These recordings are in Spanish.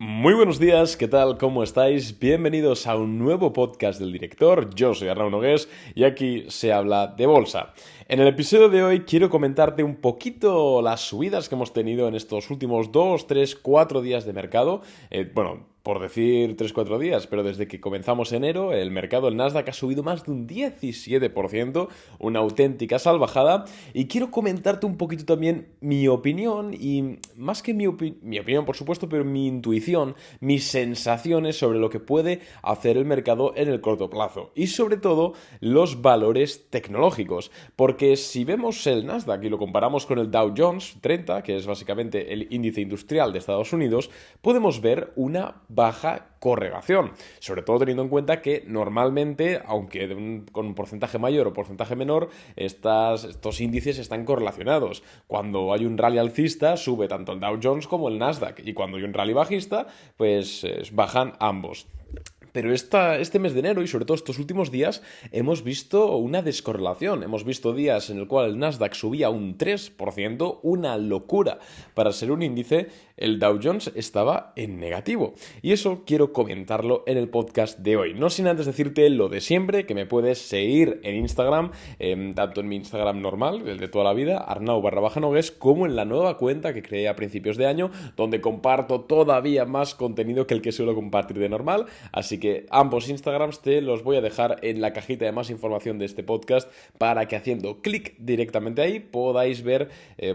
Muy buenos días, ¿qué tal? ¿Cómo estáis? Bienvenidos a un nuevo podcast del director. Yo soy Arnau Nogués y aquí se habla de bolsa. En el episodio de hoy quiero comentarte un poquito las subidas que hemos tenido en estos últimos 2, 3, 4 días de mercado. Por decir 3-4 días, pero desde que comenzamos enero, el mercado, el Nasdaq, ha subido más de un 17%, una auténtica salvajada, y quiero comentarte un poquito también mi opinión, y más que mi opinión, por supuesto, pero mi intuición, mis sensaciones sobre lo que puede hacer el mercado en el corto plazo, y sobre todo los valores tecnológicos, porque si vemos el Nasdaq y lo comparamos con el Dow Jones 30, que es básicamente el índice industrial de Estados Unidos, podemos ver una baja correlación, sobre todo teniendo en cuenta que normalmente, aunque con un porcentaje mayor o porcentaje menor, estos índices están correlacionados. Cuando hay un rally alcista, sube tanto el Dow Jones como el Nasdaq, y cuando hay un rally bajista, pues bajan ambos. Pero este mes de enero y sobre todo estos últimos días hemos visto una descorrelación. Hemos visto días en el cual el Nasdaq subía un 3%, una locura. Para ser un índice, el Dow Jones estaba en negativo. Y eso quiero comentarlo en el podcast de hoy. No sin antes decirte lo de siempre, que me puedes seguir en Instagram, tanto en mi Instagram normal, el de toda la vida, Arnau_Nogués, como en la nueva cuenta que creé a principios de año, donde comparto todavía más contenido que el que suelo compartir de normal. Así que ambos Instagrams te los voy a dejar en la cajita de más información de este podcast para que haciendo clic directamente ahí podáis ver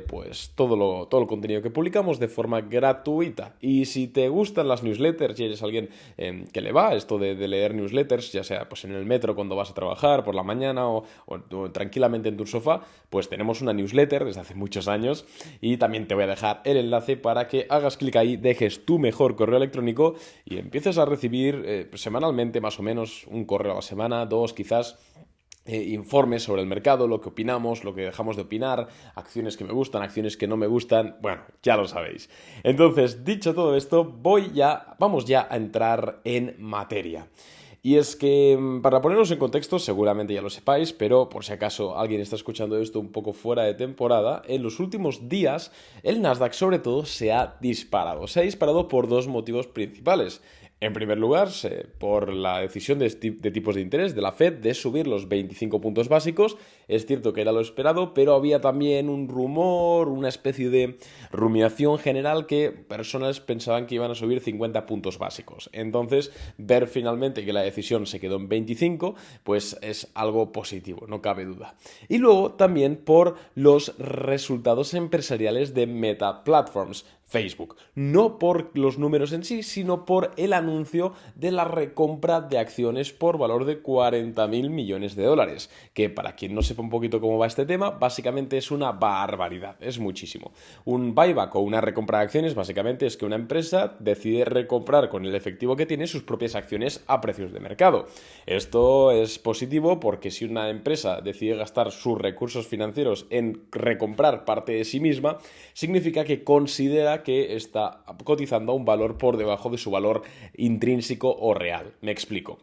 pues todo el contenido que publicamos de forma gratuita. Y si te gustan las newsletters y eres alguien que le va esto de leer newsletters, ya sea pues en el metro cuando vas a trabajar por la mañana o tranquilamente en tu sofá, pues tenemos una newsletter desde hace muchos años y también te voy a dejar el enlace para que hagas clic ahí, dejes tu mejor correo electrónico y empieces a recibir semanalmente más o menos un correo a la semana, dos quizás, informes sobre el mercado, lo que opinamos, lo que dejamos de opinar, acciones que me gustan, acciones que no me gustan, bueno, ya lo sabéis. Entonces, dicho todo esto, vamos ya a entrar en materia. Y es que, para ponernos en contexto, seguramente ya lo sepáis, pero por si acaso alguien está escuchando esto un poco fuera de temporada, en los últimos días el Nasdaq sobre todo se ha disparado. Se ha disparado por dos motivos principales. En primer lugar, por la decisión de tipos de interés de la Fed de subir los 25 puntos básicos. Es cierto que era lo esperado, pero había también un rumor, una especie de rumiación general que personas pensaban que iban a subir 50 puntos básicos. Entonces, ver finalmente que la decisión se quedó en 25, pues es algo positivo, no cabe duda. Y luego también por los resultados empresariales de Meta Platforms, Facebook, no por los números en sí, sino por el anuncio de la recompra de acciones por valor de 40.000 millones de dólares, que para quien no sepa un poquito cómo va este tema, básicamente es una barbaridad, es muchísimo. Un buyback o una recompra de acciones básicamente es que una empresa decide recomprar con el efectivo que tiene sus propias acciones a precios de mercado. Esto es positivo porque si una empresa decide gastar sus recursos financieros en recomprar parte de sí misma, significa que considera que está cotizando a un valor por debajo de su valor intrínseco o real. Me explico.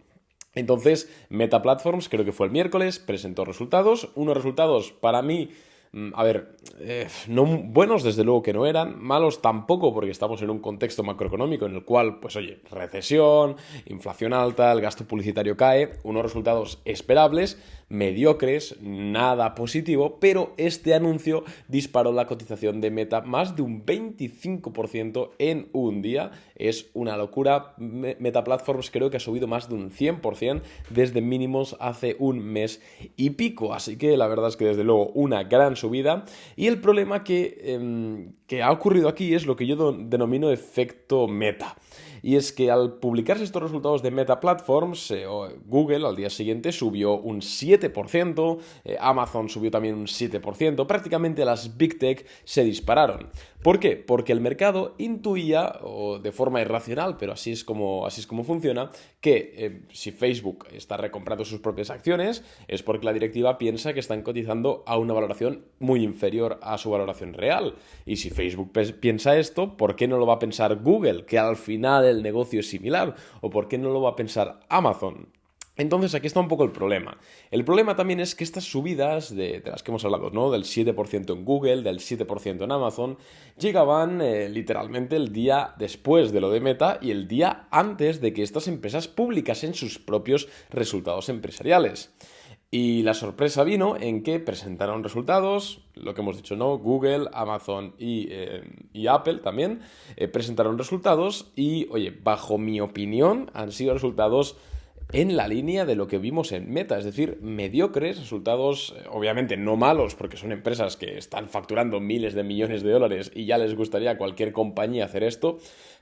Entonces, Meta Platforms, creo que fue el miércoles, presentó resultados. Unos resultados para mí, no buenos desde luego que no eran, malos tampoco porque estamos en un contexto macroeconómico en el cual, pues oye, recesión, inflación alta, el gasto publicitario cae, unos resultados esperables, mediocres, nada positivo, pero este anuncio disparó la cotización de Meta más de un 25% en un día. Es una locura. Meta Platforms creo que ha subido más de un 100% desde mínimos hace un mes y pico, así que la verdad es que desde luego una gran subida. Y el problema que ha ocurrido aquí es lo que yo denomino efecto Meta. Y es que al publicarse estos resultados de Meta Platforms, Google al día siguiente subió un 7%, Amazon subió también un 7%, prácticamente las Big Tech se dispararon. ¿Por qué? Porque el mercado intuía, o de forma irracional, pero así es como funciona, que si Facebook está recomprando sus propias acciones es porque la directiva piensa que están cotizando a una valoración muy inferior a su valoración real. Y si Facebook piensa esto, ¿por qué no lo va a pensar Google, que al final el negocio es similar? ¿O por qué no lo va a pensar Amazon? Entonces aquí está un poco el problema. El problema también es que estas subidas de las que hemos hablado, ¿no? Del 7% en Google, del 7% en Amazon, llegaban literalmente el día después de lo de Meta y el día antes de que estas empresas publicasen sus propios resultados empresariales. Y la sorpresa vino en que presentaron resultados, lo que hemos dicho, ¿no? Google, Amazon y Apple también presentaron resultados y, oye, bajo mi opinión, han sido resultados en la línea de lo que vimos en Meta, es decir, mediocres, resultados obviamente no malos, porque son empresas que están facturando miles de millones de dólares y ya les gustaría a cualquier compañía hacer esto,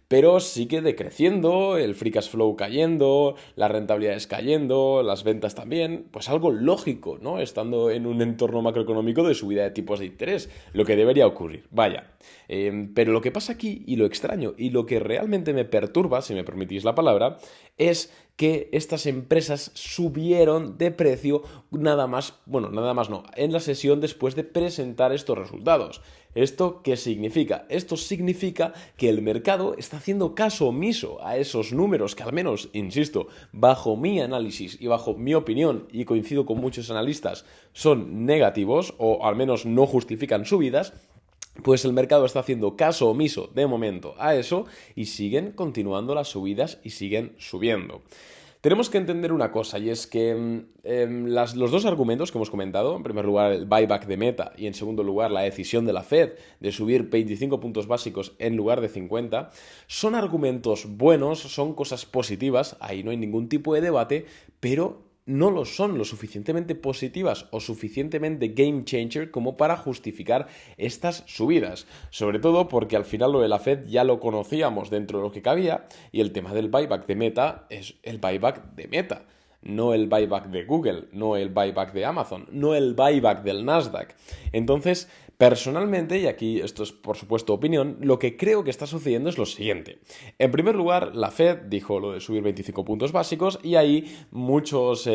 pero sí que decreciendo, el free cash flow cayendo, las rentabilidades cayendo, las ventas también, pues algo lógico, ¿no? Estando en un entorno macroeconómico de subida de tipos de interés, lo que debería ocurrir, vaya. Pero lo que pasa aquí, y lo extraño, y lo que realmente me perturba, si me permitís la palabra, es que estas empresas subieron de precio nada más, bueno, nada más no, en la sesión después de presentar estos resultados. ¿Esto qué significa? Esto significa que el mercado está haciendo caso omiso a esos números que al menos, insisto, bajo mi análisis y bajo mi opinión, y coincido con muchos analistas, son negativos o al menos no justifican subidas. Pues el mercado está haciendo caso omiso de momento a eso y siguen continuando las subidas y siguen subiendo. Tenemos que entender una cosa y es que los dos argumentos que hemos comentado, en primer lugar el buyback de Meta y en segundo lugar la decisión de la Fed de subir 25 puntos básicos en lugar de 50, son argumentos buenos, son cosas positivas, ahí no hay ningún tipo de debate, pero no lo son lo suficientemente positivas o suficientemente game changer como para justificar estas subidas. Sobre todo porque al final lo de la Fed ya lo conocíamos dentro de lo que cabía y el tema del buyback de Meta es el buyback de Meta. No el buyback de Google, no el buyback de Amazon, no el buyback del Nasdaq. Entonces, personalmente, y aquí esto es por supuesto opinión, lo que creo que está sucediendo es lo siguiente. En primer lugar, la Fed dijo lo de subir 25 puntos básicos y ahí muchos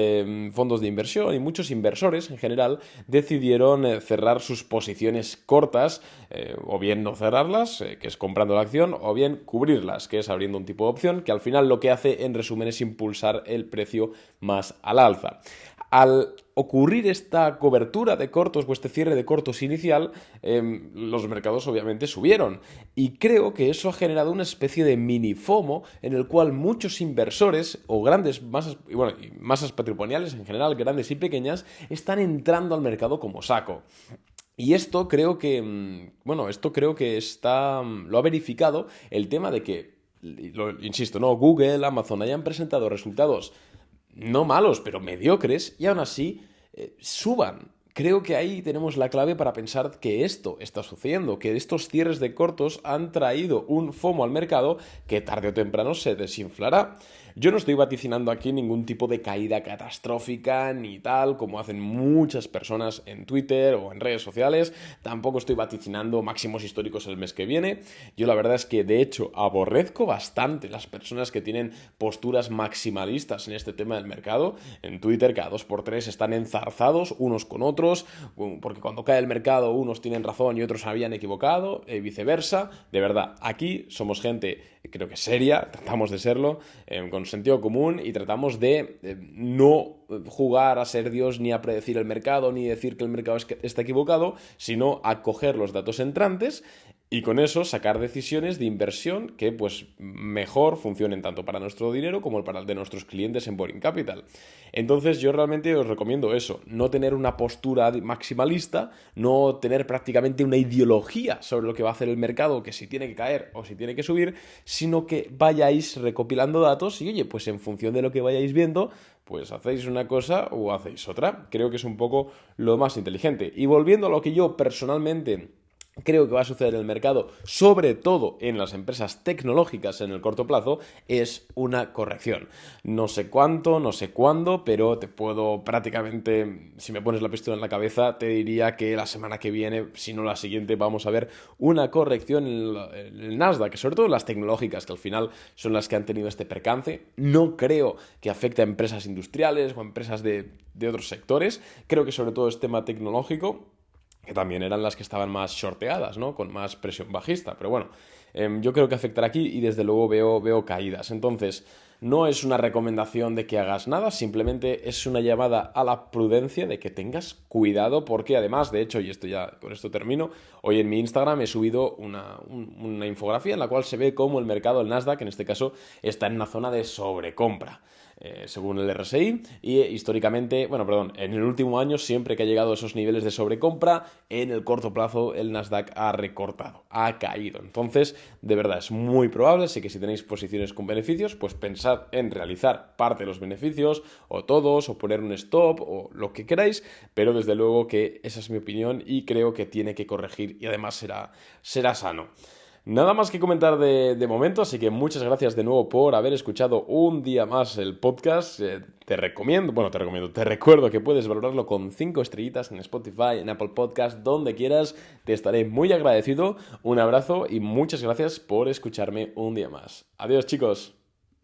fondos de inversión y muchos inversores en general decidieron cerrar sus posiciones cortas, o bien no cerrarlas, que es comprando la acción, o bien cubrirlas, que es abriendo un tipo de opción, que al final lo que hace en resumen es impulsar el precio más al alza. Al ocurrir esta cobertura de cortos o este cierre de cortos inicial, los mercados obviamente subieron. Y creo que eso ha generado una especie de mini FOMO en el cual muchos inversores o grandes masas, y masas patrimoniales en general, grandes y pequeñas, están entrando al mercado como saco. Y esto creo que, lo ha verificado el tema de que, insisto, no, Google, Amazon hayan presentado resultados no malos, pero mediocres, y aún así suban. Creo que ahí tenemos la clave para pensar que esto está sucediendo, que estos cierres de cortos han traído un FOMO al mercado que tarde o temprano se desinflará. Yo no estoy vaticinando aquí ningún tipo de caída catastrófica ni tal, como hacen muchas personas en Twitter o en redes sociales. Tampoco estoy vaticinando máximos históricos el mes que viene. Yo la verdad es que de hecho aborrezco bastante las personas que tienen posturas maximalistas en este tema del mercado. En Twitter cada 2x3 están enzarzados unos con otros, porque cuando cae el mercado unos tienen razón y otros habían equivocado, y viceversa. De verdad, aquí somos gente, creo que seria, tratamos de serlo, con sentido común y tratamos de no jugar a ser Dios ni a predecir el mercado ni decir que el mercado está equivocado, sino a coger los datos entrantes y con eso sacar decisiones de inversión que pues mejor funcionen tanto para nuestro dinero como para el de nuestros clientes en Boring Capital. Entonces yo realmente os recomiendo eso, no tener una postura maximalista, no tener prácticamente una ideología sobre lo que va a hacer el mercado, que si tiene que caer o si tiene que subir, sino que vayáis recopilando datos y oye, pues en función de lo que vayáis viendo, pues hacéis una cosa o hacéis otra. Creo que es un poco lo más inteligente. Y volviendo a lo que yo personalmente creo que va a suceder en el mercado, sobre todo en las empresas tecnológicas en el corto plazo, es una corrección. No sé cuánto, no sé cuándo, pero te puedo prácticamente, si me pones la pistola en la cabeza, te diría que la semana que viene, si no la siguiente, vamos a ver una corrección en el Nasdaq, sobre todo en las tecnológicas, que al final son las que han tenido este percance. No creo que afecte a empresas industriales o a empresas de otros sectores. Creo que sobre todo es tema tecnológico, que también eran las que estaban más shorteadas, ¿no? Con más presión bajista. Pero bueno, yo creo que afectará aquí y desde luego veo caídas. Entonces, no es una recomendación de que hagas nada, simplemente es una llamada a la prudencia de que tengas cuidado porque además, de hecho, y esto ya con esto termino, hoy en mi Instagram he subido una infografía en la cual se ve cómo el mercado, el Nasdaq en este caso, está en una zona de sobrecompra. Según el RSI, y históricamente, en el último año, siempre que ha llegado a esos niveles de sobrecompra, en el corto plazo el Nasdaq ha recortado, ha caído. Entonces, de verdad, es muy probable, así que si tenéis posiciones con beneficios, pues pensad en realizar parte de los beneficios, o todos, o poner un stop, o lo que queráis, pero desde luego que esa es mi opinión y creo que tiene que corregir y además será sano. Nada más que comentar de momento, así que muchas gracias de nuevo por haber escuchado un día más el podcast. Te recuerdo que puedes valorarlo con 5 estrellitas en Spotify, en Apple Podcast, donde quieras. Te estaré muy agradecido. Un abrazo y muchas gracias por escucharme un día más. Adiós, chicos.